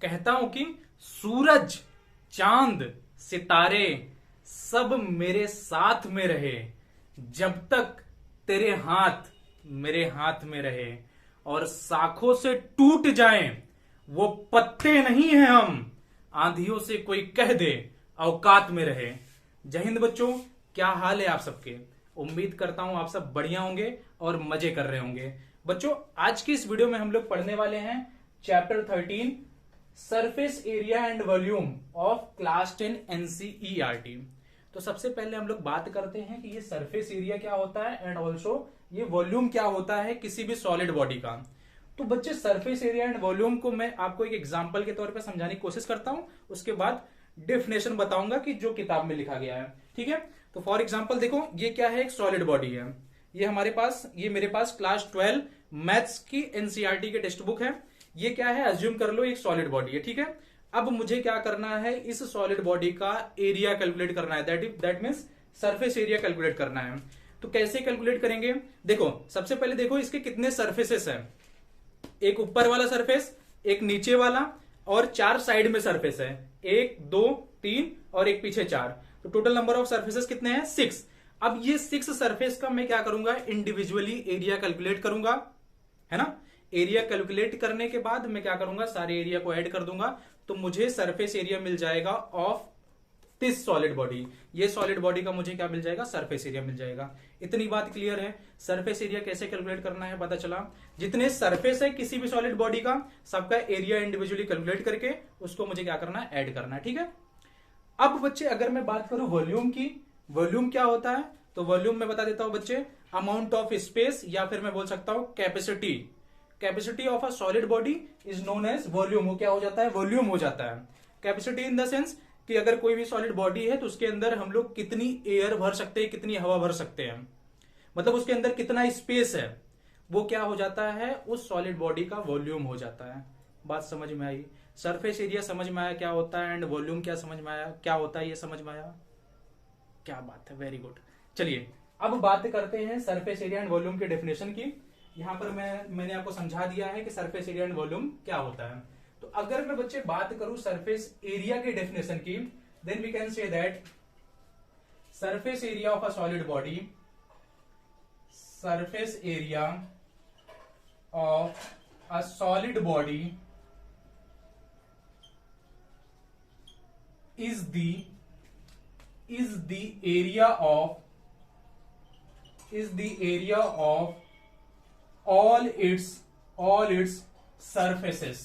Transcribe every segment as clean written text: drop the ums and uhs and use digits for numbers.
कहता हूं कि सूरज, चांद, सितारे सब मेरे साथ में रहे, जब तक तेरे हाथ मेरे हाथ में रहे, और शाखों से टूट जाएं वो पत्ते नहीं हैं हम, आंधियों से कोई कह दे औकात में रहे। जय हिंद बच्चों, क्या हाल है आप सबके। उम्मीद करता हूं आप सब बढ़िया होंगे और मजे कर रहे होंगे। बच्चों, आज की इस वीडियो में हम लोग पढ़ने वाले हैं chapter 13 surface area and volume of class 10 NCERT. तो सबसे पहले हम लोग बात करते हैं कि ये सरफेस एरिया क्या होता है एंड ऑल्सो ये वॉल्यूम क्या होता है किसी भी सॉलिड बॉडी का। तो बच्चे, सरफेस एरिया एंड वॉल्यूम को मैं आपको एक एग्जांपल के तौर पे समझाने की कोशिश करता हूं, उसके बाद डेफिनेशन बताऊंगा कि जो किताब में लिखा गया है। ठीक है, तो फॉर एग्जांपल देखो, ये क्या है, एक सॉलिड बॉडी है। ये मेरे पास क्लास 12 मैथ्स की एनसीईआरटी के टेक्स्ट बुक है। ये क्या है, अज्यूम कर लो एक सॉलिड बॉडी है। ठीक है, अब मुझे क्या करना है, इस सॉलिड बॉडी का एरिया कैलकुलेट करना है, that means surface area calculate करना है। तो कैसे कैलकुलेट करेंगे, देखो सबसे पहले देखो इसके कितने सरफेसेस हैं। एक ऊपर वाला सरफेस, एक नीचे वाला, और 4 साइड में सरफेस है, 1 2 3 और एक पीछे 4। तो टोटल नंबर ऑफ सरफेसेस कितने हैं, 6। अब ये 6 सरफेस का मैं क्या करूंगा, इंडिविजुअली एरिया कैलकुलेट करूंगा, है ना। एरिया कैलकुलेट करने के बाद मैं क्या करूंगा, सारे एरिया को ऐड कर दूंगा, तो मुझे सरफेस एरिया मिल जाएगा ऑफ दिस सॉलिड बॉडी। ये सॉलिड बॉडी का मुझे क्या मिल जाएगा, सरफेस एरिया मिल जाएगा। इतनी बात क्लियर है। सरफेस एरिया कैसे कैलकुलेट करना है पता चला। जितने सरफेस है किसी भी सॉलिड बॉडी का, सबका एरिया इंडिविजुअली कैलकुलेट करके उसको मुझे क्या करना है, ऐड करना है। ठीक है, अब बच्चे अगर मैं बात करूं वॉल्यूम की, वॉल्यूम क्या होता है, तो वॉल्यूम मैं बता देता हूं बच्चे, अमाउंट ऑफ स्पेस, या फिर मैं बोल सकता हूं capacity. Capacity of a solid body is known as volume. वो क्या हो जाता है, वॉल्यूम हो जाता है। कैपेसिटी इन द सेंस कि अगर कोई भी सॉलिड बॉडी है तो उसके अंदर हम लोग कितनी एयर भर सकते हैं, कितनी हवा भर सकते हैं, मतलब उसके अंदर कितना स्पेस है, वो क्या हो जाता है, उस सॉलिड बॉडी का वॉल्यूम हो जाता है। बात समझ में आई। सरफेस एरिया समझ में आया क्या होता है, एंड वॉल्यूम क्या समझ में आया, क्या होता है ये समझ में आया। क्या बात है, वेरी गुड। चलिए अब बात करते हैं सरफेस एरिया एंड वॉल्यूम के डेफिनेशन की। यहां पर मैंने आपको समझा दिया है कि सरफेस एरिया एंड वॉल्यूम क्या होता है। तो अगर मैं बच्चे बात करूं सरफेस एरिया के डेफिनेशन की, then we can say that surface area of a solid body, surface area of a solid body is the area of all its surfaces,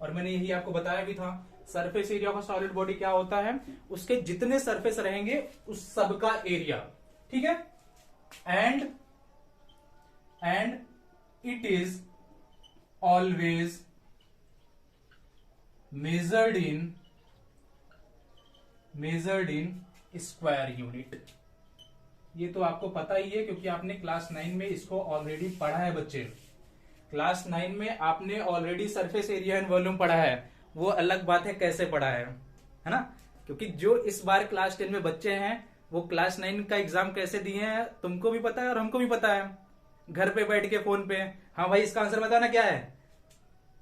और मैंने यही आपको बताया भी था। Surface area of solid body क्या होता है, उसके जितने सरफेस रहेंगे उस सब का एरिया। ठीक है, and it is always measured in square unit. ये तो आपको पता ही है क्योंकि आपने क्लास 9 में इसको ऑलरेडी पढ़ा है बच्चे। क्लास 9 में आपने already surface area and volume पढ़ा है। वो अलग बात है कैसे पढ़ा है ना, क्योंकि जो इस बार क्लास 10 में बच्चे हैं वो क्लास 9 का एग्जाम कैसे दिए हैं तुमको भी पता है और हमको भी पता है। घर पे बैठ के फोन पे, हाँ भाई इसका आंसर बताना क्या है,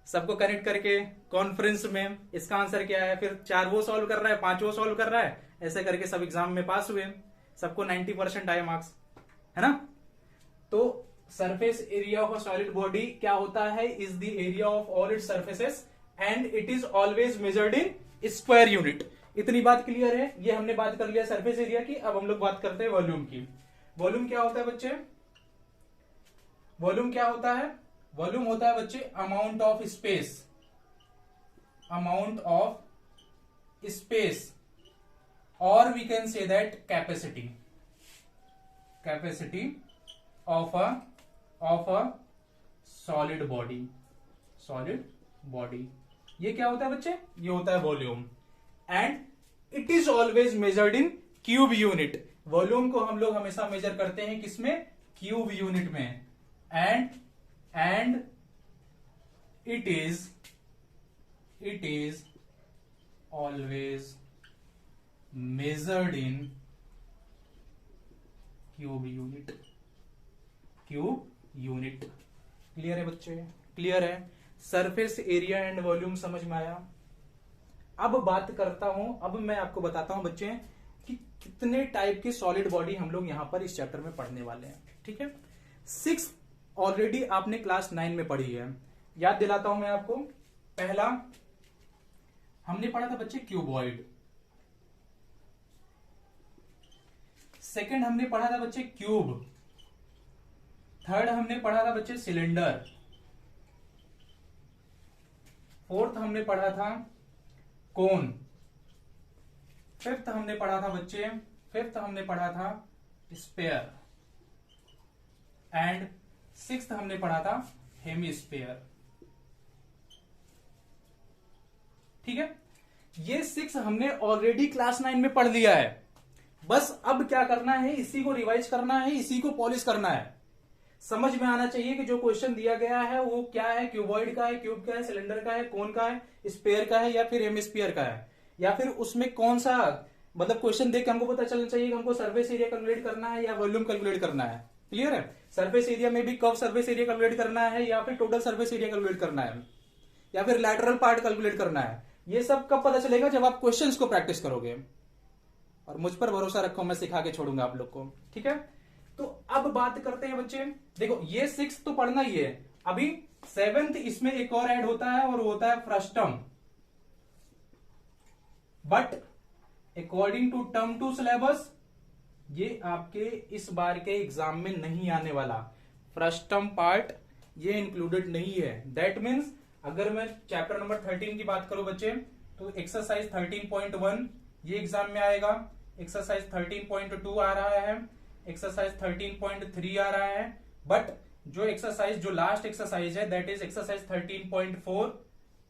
सबको कनेक्ट करके कॉन्फ्रेंस में इसका आंसर क्या है, फिर 4 वो सॉल्व कर रहा है, 5 वो सॉल्व कर रहा है, ऐसे करके सब एग्जाम में पास हुए, सबको 90% आए मार्क्स, है ना। तो surface area of a solid body क्या होता है, is the area of all it's surfaces and it is always measured in square unit. इतनी बात क्लियर है। ये हमने बात कर लिया सरफेस एरिया की। अब हम लोग बात करते हैं वॉल्यूम की। वॉल्यूम क्या होता है बच्चे, वॉल्यूम क्या होता है, वॉल्यूम होता है बच्चे अमाउंट ऑफ स्पेस, और we can say that capacity of a solid body. ये क्या होता है बच्चे, ये होता है volume. And it is always measured in cube unit. Volume को हम लोग हमेशा मेजर करते हैं किसमें, क्यूब यूनिट में। And it is always measured in cube unit. Clear है बच्चे, क्लियर है। सरफेस एरिया एंड वॉल्यूम समझ में आया। अब बात करता हूं, अब मैं आपको बताता हूं बच्चे कि कितने टाइप की सॉलिड बॉडी हम लोग यहां पर इस चैप्टर में पढ़ने वाले हैं। ठीक है, 6 ऑलरेडी आपने क्लास 9 में पढ़ी है, याद दिलाता हूं मैं आपको। पहला हमने पढ़ा था बच्चे क्यूबॉइड, सेकंड हमने पढ़ा था बच्चे क्यूब, थर्ड हमने पढ़ा था बच्चे सिलेंडर, फोर्थ हमने पढ़ा था कोन, फिफ्थ हमने पढ़ा था स्पेयर, एंड सिक्स्थ हमने पढ़ा था हेमीस्फीयर। ठीक है, ये 6 हमने ऑलरेडी क्लास 9 में पढ़ लिया है। बस अब क्या करना है, इसी को रिवाइज करना है, इसी को पॉलिश करना है। समझ में आना चाहिए कि जो क्वेश्चन दिया गया है वो क्या है, क्यूबॉइड का है, क्यूब का है, सिलेंडर का है, कोन का है, स्पेयर का है या फिर हेमिस्फीयर का है, या फिर उसमें कौन सा, मतलब क्वेश्चन देख के हमको पता चलना चाहिए कि हमको सरफेस एरिया कैलकुलेट करना है या वॉल्यूम कैलकुलेट करना है। क्लियर है, सरफेस एरिया में भी कर्व सरफेस एरिया कैलकुलेट करना है या फिर टोटल सरफेस एरिया कैलकुलेट करना है या फिर लैटरल पार्ट कैलकुलेट करना है। ये सब कब पता चलेगा, जब आप क्वेश्चंस को प्रैक्टिस करोगे। और मुझ पर भरोसा रखो, मैं सिखा के छोड़ूंगा आप लोग को। ठीक है, तो अब बात करते हैं बच्चे, देखो ये 6 तो पढ़ना ही है, अभी 7th इसमें एक और ऐड होता है और वो होता है frustum. But according to term two syllabus ये आपके इस बार के एग्जाम में नहीं आने वाला, फ्रस्टम पार्ट ये इंक्लूडेड नहीं है। दैट मीन्स अगर मैं चैप्टर नंबर 13 की बात करूं बच्चे, तो एक्सरसाइज 13.1 ये एग्जाम में आएगा, एक्सरसाइज 13.2 आ रहा है, एक्सरसाइज 13.3 आ रहा है। बट जो एक्सरसाइज, जो लास्ट एक्सरसाइज है दैट इज एक्सरसाइज 13.4,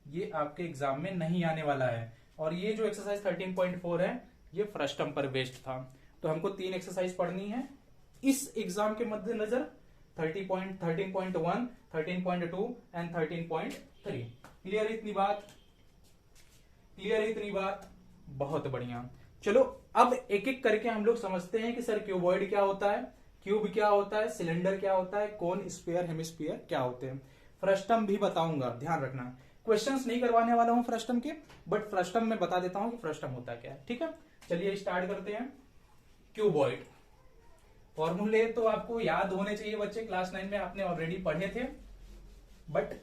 ये आपके एग्जाम में नहीं आने वाला है। और ये जो एक्सरसाइज 13.4 है ये फ्रस्टम पर बेस्ड था। तो हमको 3 एक्सरसाइज पढ़नी है इस एग्जाम के मद्देनजर, 13.1, 13.2 एंड 13.3। क्लियर है इतनी बात? क्लियर है इतनी बात? बहुत बढ़िया। चलो अब एक एक करके हम लोग समझते हैं कि सर क्यूबॉइड क्या होता है, क्यूब क्या होता है, सिलेंडर क्या होता है, कोन, स्फीयर, हेमिस्फीयर क्या होते हैं। फ्रस्टम भी बताऊंगा, ध्यान रखना। क्वेश्चंस नहीं करवाने वाला हूं फ्रस्टम के, बट फ्रस्टम में बता देता हूं कि फ्रस्टम होता क्या है। ठीक है, चलिए स्टार्ट करते हैं। क्यूबॉइड फॉर्मूले तो आपको याद होने चाहिए बच्चे, क्लास 9 में आपने ऑलरेडी पढ़े थे, बट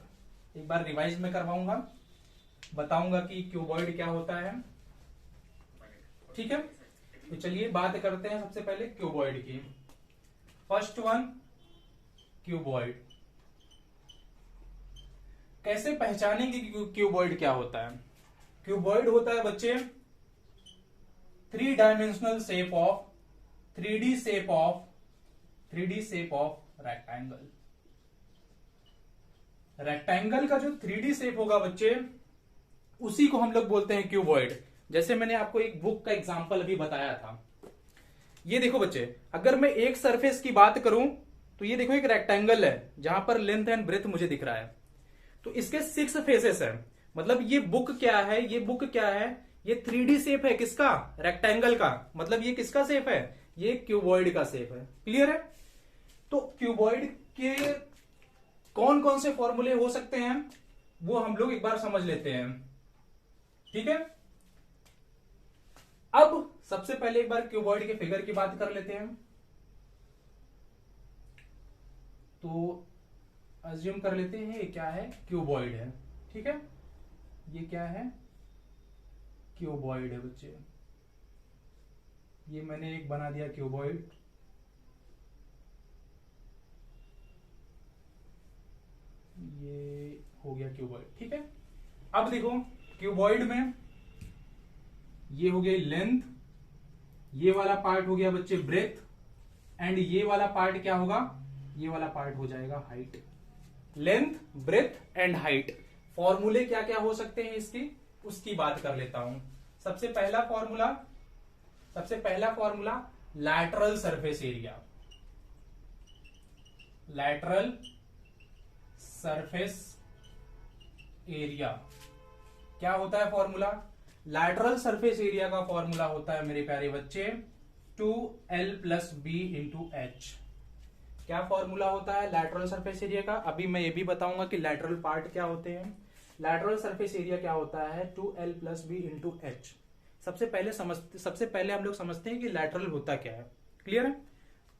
एक बार रिवाइज में करवाऊंगा, बताऊंगा कि क्यूबॉइड क्या होता है। ठीक है, तो चलिए बात करते हैं सबसे पहले क्यूबॉइड की। First one, cuboid. कैसे पहचानेंगे कि क्यूबॉइड क्या होता है? क्यूबॉइड होता है बच्चे 3 dimensional shape of 3D shape of rectangle. Rectangle का जो 3D शेप होगा बच्चे, उसी को हम लोग बोलते हैं क्यूबॉइड। जैसे मैंने आपको एक बुक का एग्जांपल अभी बताया था। ये देखो बच्चे, अगर मैं एक सरफेस की बात करूं तो ये देखो एक रेक्टेंगल है जहां पर लेंथ एंड ब्रेथ मुझे दिख रहा है। तो इसके 6 फेसेस है, मतलब ये बुक क्या है, ये बुक क्या है, ये 3D शेप है किसका, रेक्टेंगल का। मतलब ये किसका शेप है, ये क्यूबॉइड का शेप है। क्लियर है? तो क्यूबॉइड के कौन कौन से फॉर्मूले हो सकते हैं वो हम लोग एक बार समझ लेते हैं। ठीक है, अब सबसे पहले एक बार क्यूबॉइड के फिगर की बात कर लेते हैं। तो अज्यूम कर लेते हैं ये क्या है, क्यूबॉइड है। ठीक है, ये क्या है, क्यूबॉइड है बच्चे। ये मैंने एक बना दिया क्यूबॉइड। ये हो गया क्यूबॉइड। ठीक है, अब देखो क्यूबॉइड में ये हो गई लेंथ, ये वाला पार्ट हो गया बच्चे ब्रेथ, एंड ये वाला पार्ट क्या होगा, ये वाला पार्ट हो जाएगा height. Length, breadth and height. फॉर्मूले क्या क्या हो सकते हैं इसकी, उसकी बात कर लेता हूं। सबसे पहला formula lateral surface area. Lateral surface area क्या होता है फॉर्मूला? लैटरल सरफेस एरिया का फॉर्मूला होता है मेरे प्यारे बच्चे 2L + B × H। क्या फॉर्मूला होता है लैटरल सरफेस एरिया का? अभी मैं ये भी बताऊंगा कि लैटरल पार्ट क्या होते हैं। लैटरल सरफेस एरिया क्या होता है? 2L + B × H। सबसे पहले हम लोग समझते हैं कि लैटरल होता क्या है। क्लियर है?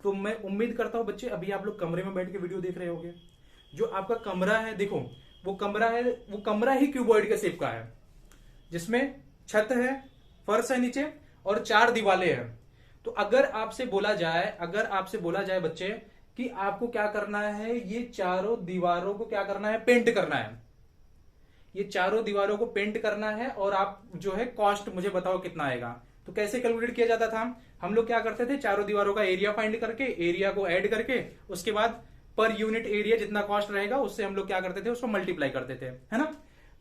तो मैं उम्मीद करता हूं बच्चे अभी आप लोग कमरे में बैठ के वीडियो देख रहे होंगे। जो आपका कमरा है, देखो वो कमरा ही क्यूबॉइड के शेप का है, जिसमें छत है, फर्श है नीचे और 4 दीवारें हैं। तो अगर आपसे बोला जाए बच्चे कि आपको क्या करना है, ये चारों दीवारों को क्या करना है? पेंट करना है। ये चारों दीवारों को पेंट करना है और आप जो है कॉस्ट मुझे बताओ कितना आएगा। तो कैसे कैलकुलेट किया जाता था? हम लोग क्या करते थे, चारों दीवारों का एरिया फाइंड करके, एरिया को ऐड करके, उसके बाद पर यूनिट एरिया जितना कॉस्ट रहेगा उससे हम लोग क्या करते थे, उसको मल्टीप्लाई करते थे, है ना।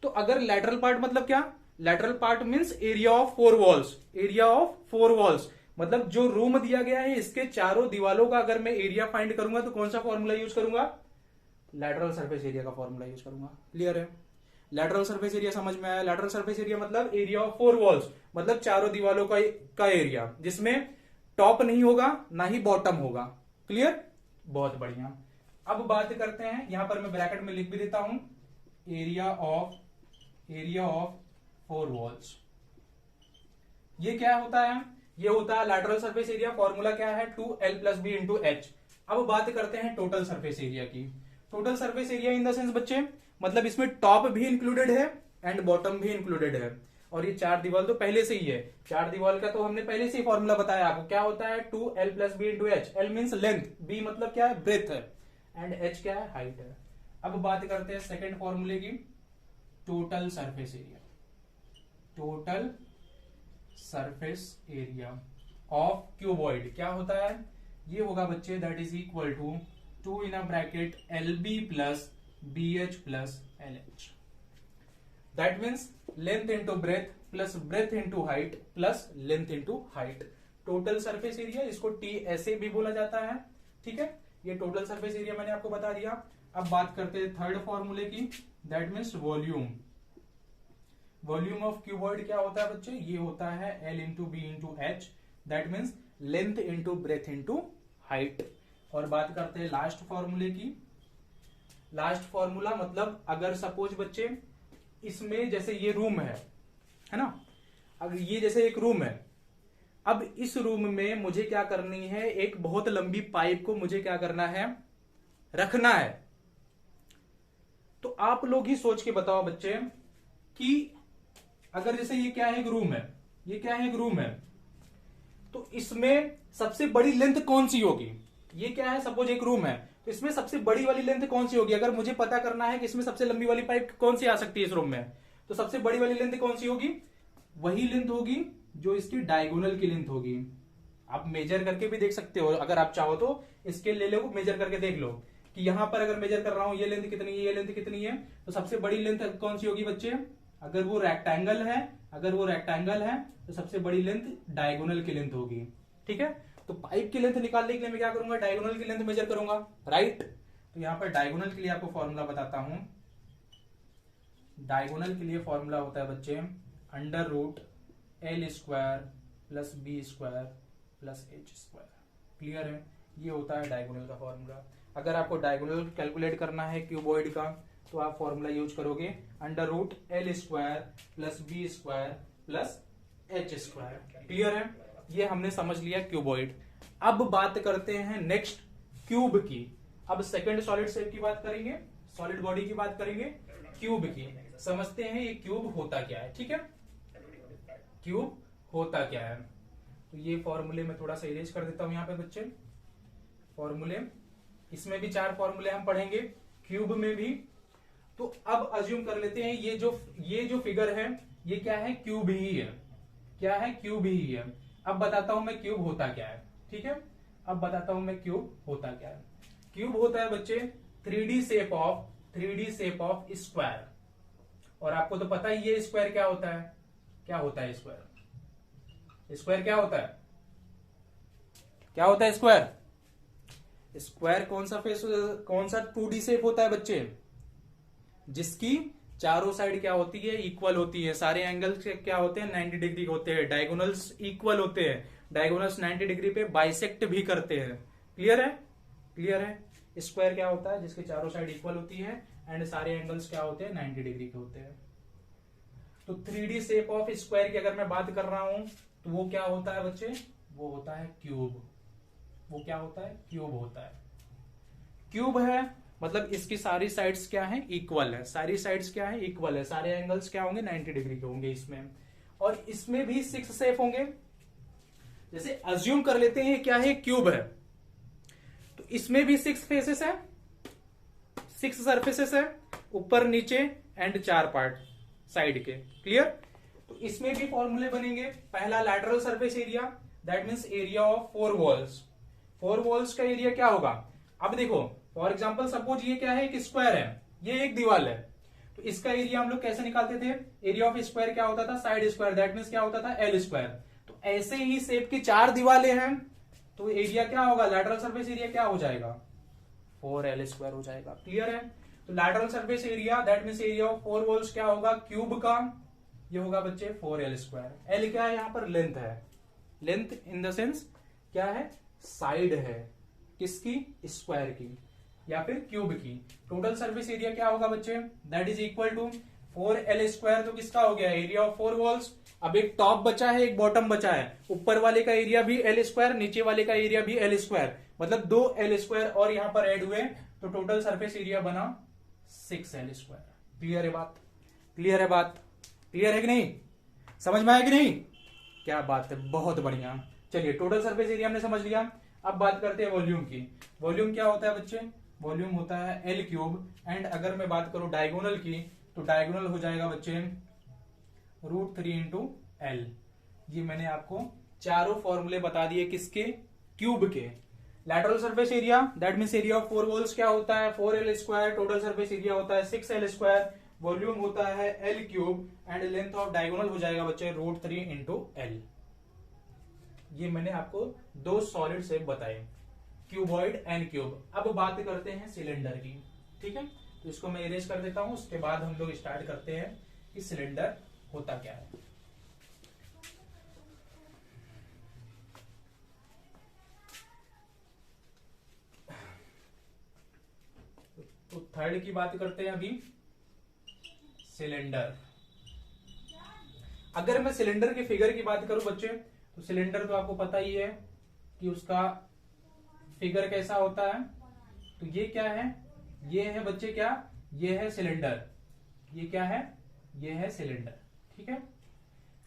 तो अगर लैटरल पार्ट मतलब क्या? Lateral part means area of 4 walls. Area of 4 walls मतलब जो रूम दिया गया है इसके चारों दीवारों का अगर मैं एरिया फाइंड करूंगा तो कौन सा फॉर्मूला यूज करूंगा? लैटरल सरफेस एरिया का फॉर्मूला यूज करूंगा। क्लियर है? लैटरल सरफेस एरिया समझ में आया? लैटरल सरफेस एरिया मतलब एरिया ऑफ 4 वॉल्स, मतलब चारों दीवारों का एरिया, जिसमें टॉप नहीं होगा ना ही बॉटम होगा। क्लियर? बहुत बढ़िया। अब बात करते हैं, यहां पर मैं ब्रैकेट में लिख भी देता हूं, एरिया ऑफ 4 वॉल्स। ये क्या होता है? ये होता है लैटरल सरफेस एरिया। फॉर्मूला क्या है? 2L + B × H। अब बात करते हैं टोटल सरफेस एरिया की। Total surface area in the sense बच्चे, मतलब इसमें टॉप भी इंक्लूडेड है एंड बॉटम भी इंक्लूडेड है। और ये 4 दीवार तो पहले से ही है। 4 दीवार का तो हमने पहले से ही फॉर्मूला बताया आपको। क्या होता है? 2L + B × H। L means length, B मतलब क्या है? ब्रेथ है, एंड H क्या है? हाइट है। अब बात करते हैं सेकेंड फॉर्मूले की, total surface area. Total surface area of cuboid क्या होता है? ये होगा बच्चे that is equal to 2 in a bracket LB + BH + LH। That means length into breadth plus breadth into height plus length into height. Total surface area, इसको T ऐसे भी बोला जाता है। ठीक है, ये टोटल सरफेस एरिया मैंने आपको बता दिया। अब बात करते हैं थर्ड फॉर्मूले की, that means volume. Volume of cuboid क्या होता है बच्चे? ये होता है L × B × H। That means length into breath into height. और बात करते हैं लास्ट फॉर्मूले की। लास्ट फॉर्मूला मतलब अगर सपोज बच्चे इसमें जैसे ये रूम है ना, अगर ये जैसे एक रूम है, अब इस रूम में मुझे क्या करनी है, एक बहुत लंबी पाइप को मुझे क्या करना है, रखना है। तो आप लोग ही सोच के बताओ बच्चे कि अगर जैसे ये क्या है, एक रूम है, ये क्या है, एक रूम है, तो इसमें सबसे बड़ी लेंथ कौन सी होगी? ये क्या है, सपोज एक रूम है, तो इसमें सबसे बड़ी वाली लेंथ कौन सी होगी? अगर मुझे पता करना है कि इसमें सबसे लंबी वाली पाइप कौन सी आ सकती है इस रूम में, तो सबसे बड़ी वाली लेंथ कौन सी होगी? वही लेंथ होगी जो इसकी डायगोनल की लेंथ होगी। आप मेजर करके भी देख सकते हो, अगर आप चाहो तो इसके ले लो, मेजर करके देख लो कि यहां पर अगर मेजर कर रहा हूं ये लेंथ कितनी है, ये लेंथ कितनी है, तो सबसे बड़ी लेंथ कौन सी होगी बच्चे? अगर वो रेक्टेंगल है तो सबसे बड़ी लेंथ डायगोनल की लेंथ होगी। ठीक है, तो पाइप की लेंथ निकालने के लिए मैं क्या करूंगा, डायगोनल की लेंथ मेजर करूंगा, राइट। तो यहां पर डायगोनल के लिए आपको फॉर्मूला बताता हूं। डायगोनल के लिए फॉर्मूला होता है बच्चे √L² + B² + H²। क्लियर है? ये होता है डायगोनल का फॉर्मूला। अगर आपको डायगोनल कैलकुलेट करना है क्यूबॉइड का तो आप फॉर्मूला यूज करोगे √L² + B² + H²। क्लियर है? ये हमने समझ लिया क्यूबॉइड। अब बात करते हैं नेक्स्ट क्यूब की। अब सेकंड सॉलिड शेप की बात करेंगे, सॉलिड बॉडी की बात करेंगे, क्यूब की। समझते हैं ये क्यूब होता क्या है। ठीक है, क्यूब होता क्या है। तो ये फॉर्मूले में थोड़ा सा इरेज कर देता हूं यहां पे बच्चे, फॉर्मूले, इसमें भी 4 फॉर्मूले हम पढ़ेंगे, क्यूब में भी। तो अब अज्यूम कर लेते हैं ये जो फिगर है ये क्या है, क्यूब ही है। क्या है? क्यूब ही है। अब बताता हूं मैं क्यूब होता क्या है। ठीक है, अब बताता हूं मैं क्यूब होता क्या है। क्यूब होता है बच्चे 3D शेप ऑफ स्क्वायर। और आपको तो पता ही है स्क्वायर क्या होता है। क्या होता है स्क्वायर? स्क्वायर क्या होता है? क्या होता है स्क्वायर? स्क्वायर कौन सा 2D शेप होता है बच्चे? जिसकी चारों साइड क्या होती है, इक्वल होती है। सारे एंगल्स क्या होते हैं, 90 डिग्री होते हैं। डायगोनल्स इक्वल होते हैं। डायगोनल्स 90 डिग्री पे बाइसेक्ट भी करते हैं। क्लियर है? क्लियर है। स्क्वायर क्या होता है, जिसके चारों साइड इक्वल होती है एंड सारे एंगल्स क्या होते हैं 90 डिग्री के होते हैं। तो 3D शेप ऑफ स्क्वायर की अगर मैं बात कर रहा हूं तो वो क्या होता है बच्चे, वो होता है क्यूब। वो क्या होता है, क्यूब होता है। क्यूब है मतलब इसकी सारी साइड्स क्या है, इक्वल है। सारी साइड्स क्या है, इक्वल है। सारे एंगल्स क्या होंगे 90 डिग्री के होंगे इसमें। और इसमें भी 6 शेप होंगे। जैसे अज्यूम कर लेते हैं क्या है, क्यूब है, तो इसमें भी 6 फेसेस है, 6 सरफेसेस है, ऊपर नीचे एंड 4 पार्ट साइड के। क्लियर। तो इसमें भी फॉर्मूले बनेंगे। पहला lateral surface area, that means area of 4 walls. 4 walls का एरिया क्या होगा, अब देखो फॉर एग्जाम्पल सपोज ये क्या है, एक स्क्वायर है, ये एक दीवार है, तो इसका एरिया हम लोग कैसे निकालते थे, एरिया ऑफ स्क्वायर क्या होता था, साइड स्क्वायर, दैट मीन्स क्या होता था एल स्क्वायर। तो ऐसे ही शेप की 4 दीवारें हैं तो एरिया क्या होगा, लैटरल सरफेस एरिया क्या हो जाएगा, 4L स्क्वायर हो जाएगा। क्लियर है। तो lateral surface area that means area of 4 walls क्या होगा, क्यूब का, ये होगा बच्चे 4L स्क्वायर। एल क्या है, यहां पर लेंथ है, लेंथ इन द सेंस क्या है, साइड है, किसकी, स्क्वायर की या फिर क्यूब की। टोटल सरफेस एरिया क्या होगा बच्चे, that is equal to 4L square. तो किसका हो गया, एरिया ऑफ 4 वॉल्स। अब एक टॉप बचा है, एक बॉटम बचा है, ऊपर वाले का एरिया भी L स्क्वायर, नीचे वाले का एरिया भी L स्क्वायर, मतलब 2L स्क्वायर और यहां पर ऐड हुए तो टोटल सरफेस एरिया बना 6L स्क्वायर। क्लियर है बात, क्लियर है बात, क्लियर है कि नहीं, समझ में आया कि नहीं, क्या बात है, बहुत बढ़िया। चलिए टोटल सरफेस एरिया हमने समझ लिया। अब बात करते हैं वॉल्यूम की। वॉल्यूम क्या होता है बच्चे, वॉल्यूम होता है L क्यूब। एंड अगर मैं बात करूं डायगोनल की तो डायगोनल हो जाएगा बच्चे √3 इंटू एल। ये मैंने आपको चारों फॉर्मूले बता दिए किसके, क्यूब के। Lateral surface area that means area of 4 walls क्या होता है, 4L square. Total surface area होता है 6L स्क्वायर। वॉल्यूम होता है L cube and length of diagonal हो जाएगा बच्चे √3 इंटू एल। ये मैंने आपको 2 सॉलिड शेप बताए, क्यूबॉइड एंड क्यूब। अब बात करते हैं सिलेंडर की, ठीक है। तो इसको मैं इरेज कर देता हूं, उसके बाद हम लोग स्टार्ट करते हैं कि सिलेंडर होता क्या है। तो थर्ड की बात करते हैं अभी, सिलेंडर। अगर मैं सिलेंडर के फिगर की बात करूं बच्चे, तो सिलेंडर तो आपको पता ही है कि उसका फिगर कैसा होता है। तो ये क्या है, ये है बच्चे क्या, ये है सिलेंडर। ये क्या है, ये है सिलेंडर, ठीक है।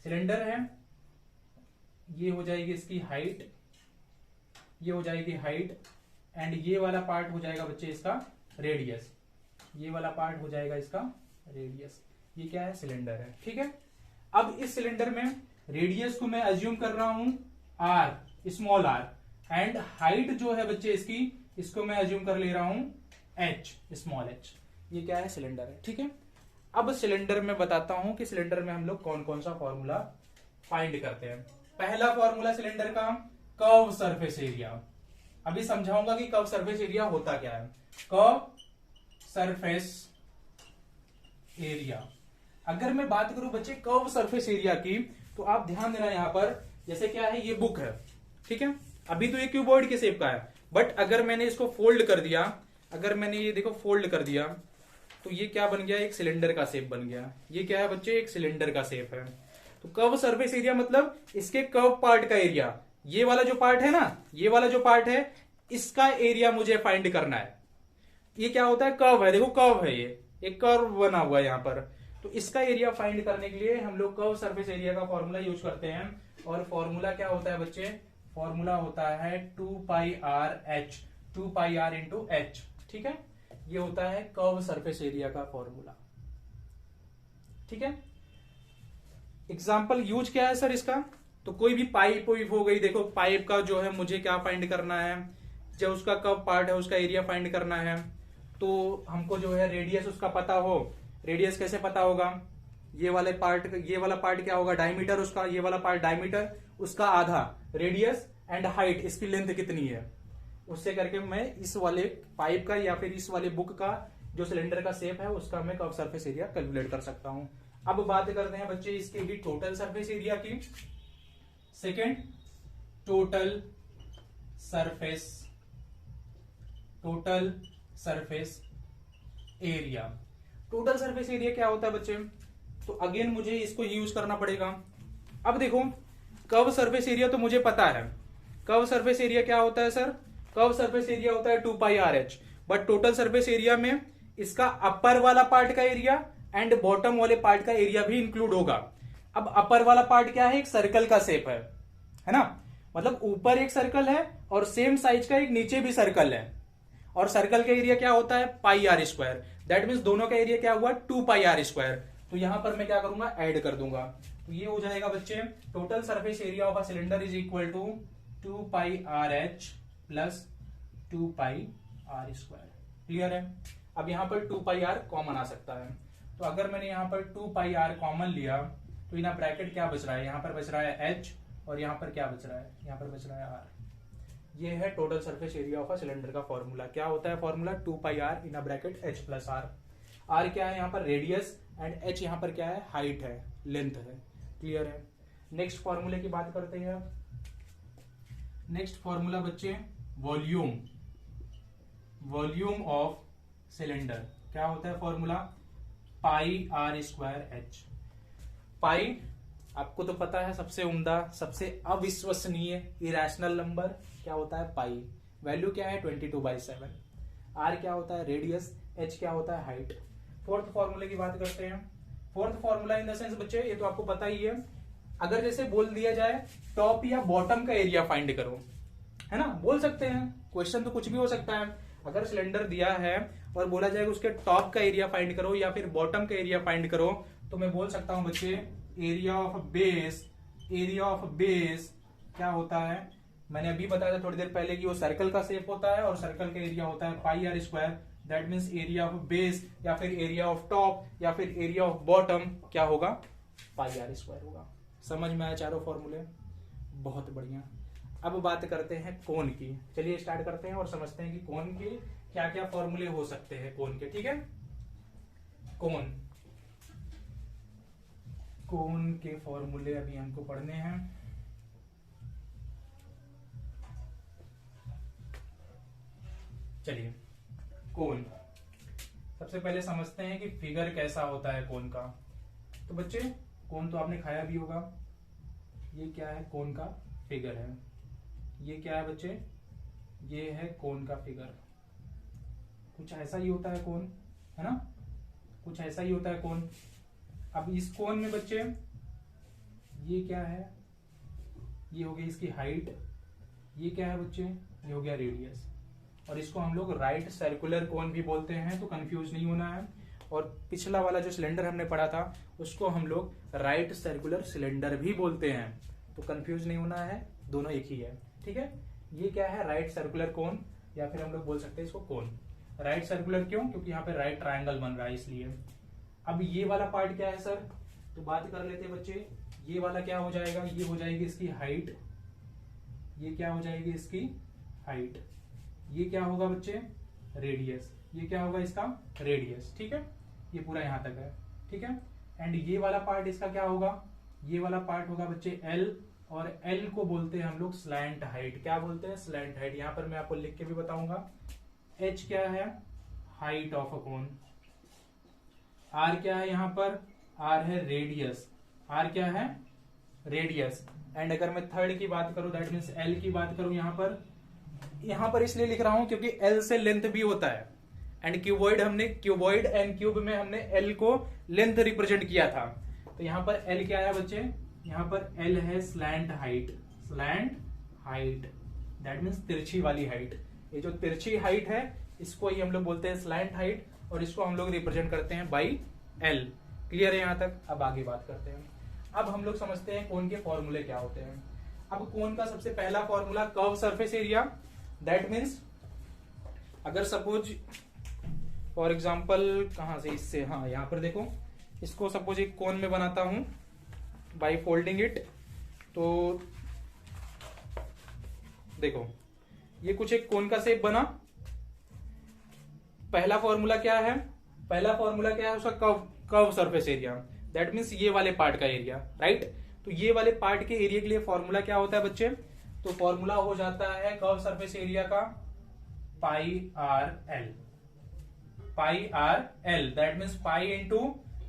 सिलेंडर है, ये हो जाएगी इसकी हाइट, ये हो जाएगी हाइट एंड ये वाला पार्ट हो जाएगा बच्चे इसका रेडियस। ये वाला पार्ट हो जाएगा इसका रेडियस। ये क्या है, सिलेंडर है, ठीक है। अब इस सिलेंडर में रेडियस को मैं अज्यूम कर रहा हूं r, small r, and height जो है बच्चे इसकी, इसको मैं अज्यूम कर ले रहा हूं h, स्मॉल h। ये क्या है, सिलेंडर है, ठीक है। अब सिलेंडर में बताता हूं कि सिलेंडर में हम लोग कौन कौन सा फॉर्मूला फाइंड करते हैं। पहला फॉर्मूला सिलेंडर का, कर्व सरफेस एरिया। अभी समझाऊंगा कि कर्व सरफेस एरिया होता क्या है। कर्व सरफेस एरिया, अगर मैं बात करूं बच्चे कर्व सरफेस एरिया की, तो आप ध्यान देना यहां पर, जैसे क्या है, ये बुक है, ठीक है। अभी तो ये क्यूबॉइड के शेप का है, बट अगर मैंने इसको फोल्ड कर दिया, अगर मैंने ये देखो फोल्ड कर दिया, तो ये क्या बन गया, एक सिलेंडर का शेप बन गया। ये क्या है बच्चे, एक सिलेंडर का शेप है। तो कर्व सरफेस एरिया मतलब इसके कर्व पार्ट का एरिया। ये वाला जो पार्ट है ना, ये वाला जो पार्ट है, इसका एरिया मुझे फाइंड करना है। ये क्या होता है, कर्व है, देखो कर्व है, ये एक कर्व बना हुआ है यहां पर। तो इसका एरिया फाइंड करने के लिए हम लोग कर्व सरफेस एरिया का फॉर्मूला यूज करते हैं। और फॉर्मूला क्या होता है बच्चे, फॉर्मूला होता है 2πr/h, 2πr इंटू h, ठीक है। ये होता है कर्व सरफेस एरिया का फॉर्मूला, ठीक है। एग्जाम्पल यूज क्या है सर इसका, तो कोई भी पाइप हो गई, देखो पाइप का जो है मुझे क्या फाइंड करना है, जब उसका कर्व पार्ट है उसका एरिया फाइंड करना है। तो हमको जो है रेडियस उसका पता हो, रेडियस कैसे पता होगा, ये वाले पार्ट, ये वाला पार्ट क्या होगा, डायमीटर उसका, ये वाला पार्ट डायमीटर, उसका आधा रेडियस एंड हाइट, इसकी लेंथ कितनी है, उससे करके मैं इस वाले पाइप का या फिर इस वाले बुक का जो सिलेंडर का शेप है उसका मैं कर्व सरफेस एरिया कैलकुलेट कर सकता हूं। अब बात करते हैं बच्चे इसके भी टोटल सरफेस एरिया की। Second, total surface total surface area. Total surface area क्या होता है बच्चे? तो अगेन मुझे इसको यूज करना पड़ेगा। अब देखो, कर्व सरफेस एरिया तो मुझे पता है। कर्व सरफेस एरिया क्या होता है सर? कर्व सरफेस एरिया होता है 2πRh। But total surface area में इसका अपर वाला पार्ट का एरिया एंड बॉटम वाले पार्ट का एरिया भी इंक्लूड होगा। अब अपर वाला पार्ट क्या है? एक सर्कल का शेप है ना? मतलब ऊपर एक सर्कल है और सेम साइज का एक नीचे भी सर्कल है, और सर्कल का एरिया क्या होता है? πr²। दैट मीन्स दोनों का एरिया क्या हुआ? 2πr²। तो यहां पर मैं क्या करूंगा? ऐड कर दूंगा। तो ये हो जाएगा बच्चे, total surface area of a cylinder is equal to 2πRh plus 2πr²। Clear है? अब यहां पर 2πr कॉमन आ सकता है। तो अगर मैंने यहां पर 2πr कॉमन लिया तो इन ब्रैकेट क्या बच रहा है? यहां पर बच रहा है h, और यहां पर क्या बच रहा है? यहां पर बच रहा है r। ये है total surface area of a cylinder का फॉर्मूला। क्या होता है formula? 2πr in bracket h plus r। r क्या है? यहां पर रेडियस, एंड h यहां पर क्या है? हाइट है, लेंथ है। क्लियर है? नेक्स्ट फॉर्मूले की बात करते हैं। नेक्स्ट फॉर्मूला बच्चे, वॉल्यूम। वॉल्यूम ऑफ सिलेंडर क्या होता है फॉर्मूला? πr²h। पाई आपको तो पता है, सबसे उम्दा, सबसे अविश्वसनीय इरेशनल नंबर क्या होता है? पाई। वैल्यू क्या है? 22/7। आर क्या होता है? रेडियस। एच क्या होता है? हाइट। फोर्थ फॉर्मूले की बात करते हैं। Fourth formula in the sense बच्चे, ये तो आपको पता ही है, अगर जैसे बोल दिया जाए टॉप या बॉटम का एरिया फाइंड करो, है ना? बोल सकते हैं, क्वेश्चन तो कुछ भी हो सकता है। अगर सिलेंडर दिया है और बोला जाएगा उसके टॉप का एरिया फाइंड करो या फिर बॉटम का एरिया फाइंड करो, तो मैं बोल सकता हूं बच्चे, area of base. Area of base क्या होता है? मैंने अभी बताया था थोड़ी देर पहले कि वो सर्कल का शेप होता है और सर्कल का एरिया होता है πr²। That means area of base या फिर एरिया ऑफ टॉप या फिर एरिया ऑफ बॉटम क्या होगा? πr² होगा। समझ में आया चारों फॉर्मूले? बहुत बढ़िया। अब बात करते हैं कोण की। चलिए स्टार्ट करते हैं और समझते हैं कि कोण के क्या क्या फॉर्मूले हो सकते हैं कोण के। ठीक है? कोण, कोण के फॉर्मूले अभी हमको पढ़ने हैं। चलिए, कोण सबसे पहले समझते हैं कि फिगर कैसा होता है कोण का। तो बच्चे, कोण तो आपने खाया भी होगा। ये क्या है? कोण का फिगर है। ये क्या है बच्चे? ये है कोण का फिगर। कुछ ऐसा ही होता है कोण, है ना? कुछ ऐसा ही होता है कोण। अब इस कोण में बच्चे, ये क्या है? ये हो गई इसकी हाइट। ये क्या है बच्चे? ये हो गया रेडियस। और इसको हम लोग राइट सर्कुलर कोण भी बोलते हैं, तो कंफ्यूज नहीं होना है। और पिछला वाला जो सिलेंडर हमने पढ़ा था उसको हम लोग राइट सर्कुलर सिलेंडर भी बोलते हैं, तो कंफ्यूज नहीं होना है, दोनों एक ही है। ठीक है? ये क्या है? राइट सर्कुलर कोण, या फिर हम लोग बोल सकते हैं इसको कोण। राइट सर्कुलर क्यों? क्योंकि यहाँ पे राइट ट्रायंगल बन रहा है इसलिए। अब ये वाला पार्ट क्या है सर? तो बात कर लेते हैं बच्चे। ये वाला क्या हो जाएगा? ये हो जाएगी इसकी हाइट। ये क्या हो जाएगी? इसकी हाइट। ये क्या होगा बच्चे? रेडियस। ये क्या होगा? इसका रेडियस। ठीक है? ये पूरा यहां तक है। ठीक है? एंड ये वाला पार्ट इसका क्या होगा? ये वाला पार्ट होगा बच्चे एल, और एल को बोलते हैं हम लोग स्लैंट हाइट। क्या बोलते हैं? Slant height. यहां पर मैं आपको लिख के भी बताऊंगा। एच क्या है? Height of a cone. R क्या है? यहां पर आर है रेडियस। आर क्या है? रेडियस। एंड अगर मैं थर्ड की बात करूं, दैट मीन्स एल की बात करूं, यहां पर इसलिए लिख रहा हूं क्योंकि एल से लेंथ भी होता है। एंड क्यूबॉइड एंड क्यूब में हमने एल को लेंथ रिप्रेजेंट किया था। तो यहां पर एल क्या है बच्चे? यहां पर एल है slant height. Slant height that means तिरछी वाली हाइट। ये जो तिरछी हाइट है इसको ही हम लोग बोलते हैं स्लैंट हाइट, और इसको हम लोग रिप्रेजेंट करते हैं बाई एल। क्लियर है यहां तक? अब आगे बात करते हैं। अब हम लोग समझते हैं कोण के फॉर्मूले क्या होते हैं। अब कोण का सबसे पहला formula curve surface area. That means अगर सपोज फॉर एग्जांपल कहां से, इससे, हाँ यहां पर देखो, इसको सपोज एक कोण में बनाता हूं बाय फोल्डिंग इट। तो देखो ये कुछ एक कोण का शेप बना। पहला फॉर्मूला क्या है? पहला फॉर्मूला क्या है उसका? Curve surface area. That means ये वाले पार्ट का एरिया, राइट? तो ये वाले पार्ट के एरिया के लिए फॉर्मूला क्या होता है बच्चे? तो फॉर्मूला हो जाता है कर्व सरफेस एरिया का pi r l, pi r l, that means pi into